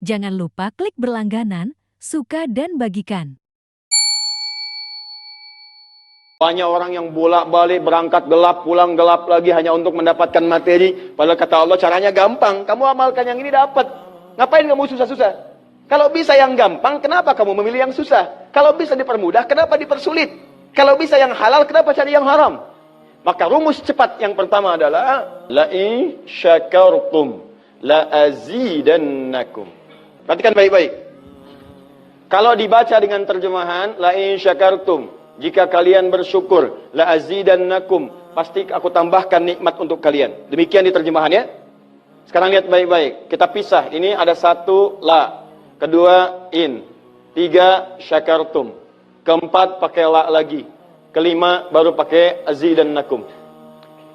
Jangan lupa klik berlangganan, suka dan bagikan. Banyak orang yang bolak-balik berangkat gelap, pulang gelap lagi hanya untuk mendapatkan materi. Padahal kata Allah caranya gampang. Kamu amalkan yang ini dapat. Ngapain kamu susah-susah? Kalau bisa yang gampang, kenapa kamu memilih yang susah? Kalau bisa dipermudah, kenapa dipersulit? Kalau bisa yang halal, kenapa cari yang haram? Maka rumus cepat yang pertama adalah la'in syakartum la'azidannakum. Perhatikan baik-baik. Kalau dibaca dengan terjemahan la'in syakartum, jika kalian bersyukur, la'azidannakum, pasti aku tambahkan nikmat untuk kalian. Demikian di terjemahannya. Sekarang lihat baik-baik. Kita pisah. Ini ada satu la, kedua in, tiga syakartum, keempat pakai la lagi, kelima baru pakai azidannakum.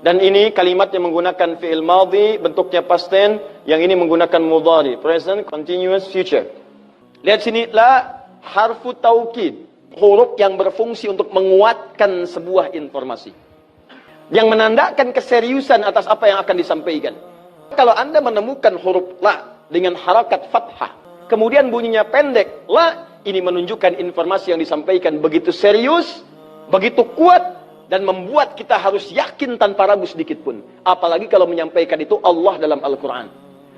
Dan ini kalimat yang menggunakan fi'il madhi, bentuknya past tense, yang ini menggunakan mudhari, present continuous future. Lihat sini, la harfu taukid, huruf yang berfungsi untuk menguatkan sebuah informasi, yang menandakan keseriusan atas apa yang akan disampaikan. Kalau Anda menemukan huruf la dengan harakat fathah, kemudian bunyinya pendek, la, ini menunjukkan informasi yang disampaikan begitu serius, begitu kuat, dan membuat kita harus yakin tanpa ragu sedikit pun. Apalagi kalau menyampaikan itu Allah dalam Al-Quran.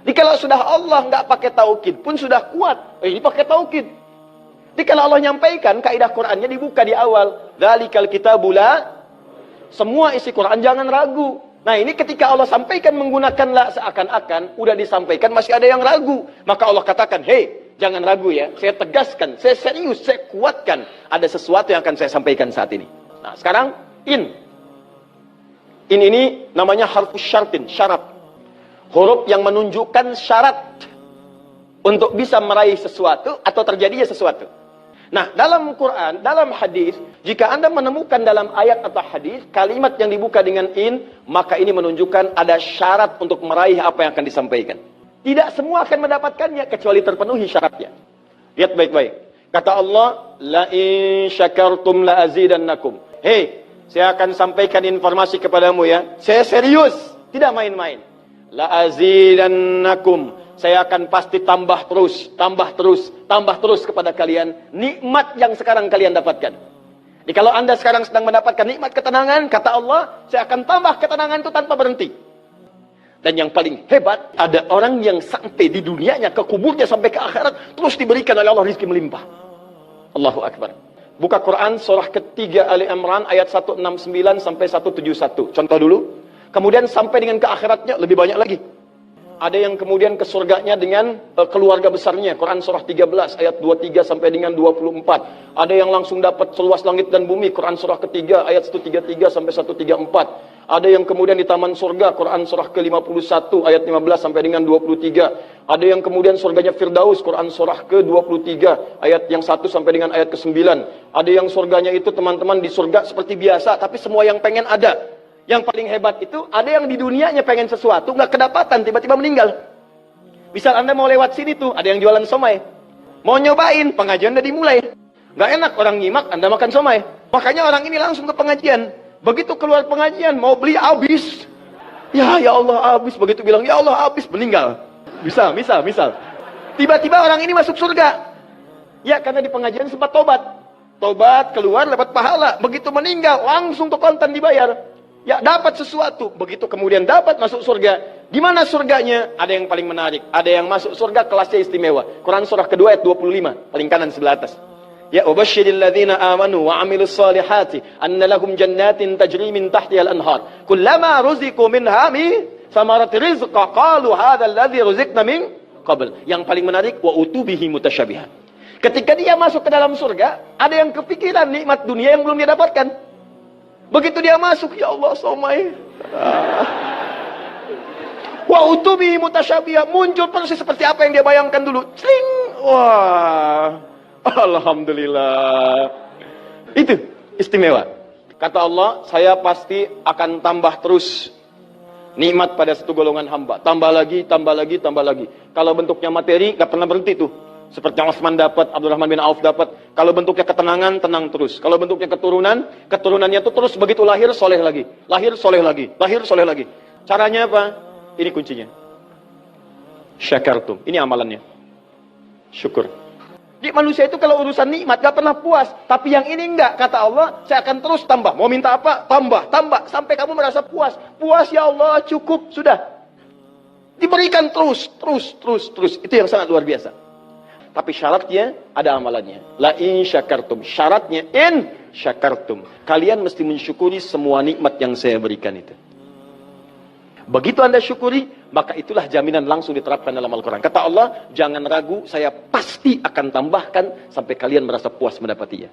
Jadi kalau sudah Allah nggak pakai taukid pun sudah kuat. Ini pakai taukid. Jadi kalau Allah nyampaikan, kaidah Qurannya dibuka di awal. Dzalikal kitabu la, semua isi Quran jangan ragu. Nah ini ketika Allah sampaikan menggunakan la, seakan-akan udah disampaikan masih ada yang ragu. Maka Allah katakan, hei, jangan ragu ya. Saya tegaskan, saya serius, saya kuatkan. Ada sesuatu yang akan saya sampaikan saat ini. Nah sekarang in ini namanya harfus syartin, syarat. Huruf yang menunjukkan syarat untuk bisa meraih sesuatu atau terjadinya sesuatu. Nah, dalam Quran, dalam hadis, jika Anda menemukan dalam ayat atau hadis kalimat yang dibuka dengan in, maka ini menunjukkan ada syarat untuk meraih apa yang akan disampaikan. Tidak semua akan mendapatkannya kecuali terpenuhi syaratnya. Lihat baik-baik. Kata Allah, la in syakartum la azidannakum. Hei, saya akan sampaikan informasi kepadamu ya. Saya serius, tidak main-main. La azidannakum. Saya akan pasti tambah terus, tambah terus, tambah terus kepada kalian nikmat yang sekarang kalian dapatkan. Jadi kalau Anda sekarang sedang mendapatkan nikmat ketenangan, kata Allah, saya akan tambah ketenangan itu tanpa berhenti. Dan yang paling hebat, ada orang yang sampai di dunianya, ke kuburnya sampai ke akhirat, terus diberikan oleh Allah rizki melimpah. Allahu Akbar. Buka Quran surah ketiga Ali Imran ayat 169 sampai 171. Contoh dulu. Kemudian sampai dengan ke akhiratnya lebih banyak lagi. Ada yang kemudian ke surganya dengan keluarga besarnya. Quran surah 13 ayat 23 sampai dengan 24. Ada yang langsung dapat seluas langit dan bumi. Quran surah ketiga ayat 133 sampai 134. Ada yang kemudian di taman surga. Quran surah ke-51 ayat 15 sampai dengan 23. Ada yang kemudian surganya Firdaus. Quran surah ke-23 ayat yang 1 sampai dengan ayat ke-9. Ada yang surganya itu teman-teman di surga seperti biasa, tapi semua yang pengen ada. Yang paling hebat itu, ada yang di dunianya pengen sesuatu, nggak kedapatan, tiba-tiba meninggal. Misal Anda mau lewat sini tuh, ada yang jualan somai. Mau nyobain, pengajian udah dimulai. Nggak enak orang nyimak, Anda makan somai. Makanya orang ini langsung ke pengajian. Begitu keluar pengajian, mau beli habis. Ya Allah habis. Begitu bilang, ya Allah habis, meninggal. Misal. Tiba-tiba orang ini masuk surga. Ya, karena di pengajian sempat tobat. Tobat, keluar, dapat pahala. Begitu meninggal, langsung ke kontan dibayar. Ya, dapat sesuatu. Begitu kemudian dapat masuk surga. Di mana surganya? Ada yang paling menarik. Ada yang masuk surga kelasnya istimewa. Quran surah kedua ayat 25. Paling kanan sebelah atas. Ya, wabashshiril ladzina amanu wa 'amilus solihati anna lahum jannatin tajri min tahtiha al-anhar. Kullama ruziqu minha min samarati rizqa qalu hadzal ladzi ruziqna min qabl. Yang paling menarik, wa utubihi mutasyabihan. Ketika dia masuk ke dalam surga, ada yang kepikiran nikmat dunia yang belum dia dapatkan. Begitu dia masuk, ya Allah, somai. Wa utubi mutasyabihah, muncul persis seperti apa yang dia bayangkan dulu. Cling. Wah. Alhamdulillah. Itu istimewa. Kata Allah, saya pasti akan tambah terus nikmat pada satu golongan hamba. Tambah lagi, tambah lagi, tambah lagi. Kalau bentuknya materi, gak pernah berhenti tuh. Seperti yang Utsman dapat, Abdurrahman bin Auf dapat. Kalau bentuknya ketenangan, tenang terus. Kalau bentuknya keturunan, keturunannya itu terus begitu lahir, soleh lagi. Lahir, soleh lagi. Lahir, soleh lagi. Caranya apa? Ini kuncinya. Syakartum. Ini amalannya. Syukur. Di manusia itu kalau urusan nikmat gak pernah puas. Tapi yang ini enggak. Kata Allah, saya akan terus tambah. Mau minta apa? Tambah, tambah. Sampai kamu merasa puas. Puas ya Allah, cukup. Sudah. Diberikan terus. Itu yang sangat luar biasa. Tapi syaratnya ada amalannya. La in syakartum. Syaratnya in syakartum. Kalian mesti mensyukuri semua nikmat yang saya berikan itu. Begitu Anda syukuri, maka itulah jaminan langsung diterapkan dalam Al-Quran. Kata Allah, jangan ragu, saya pasti akan tambahkan sampai kalian merasa puas mendapatinya.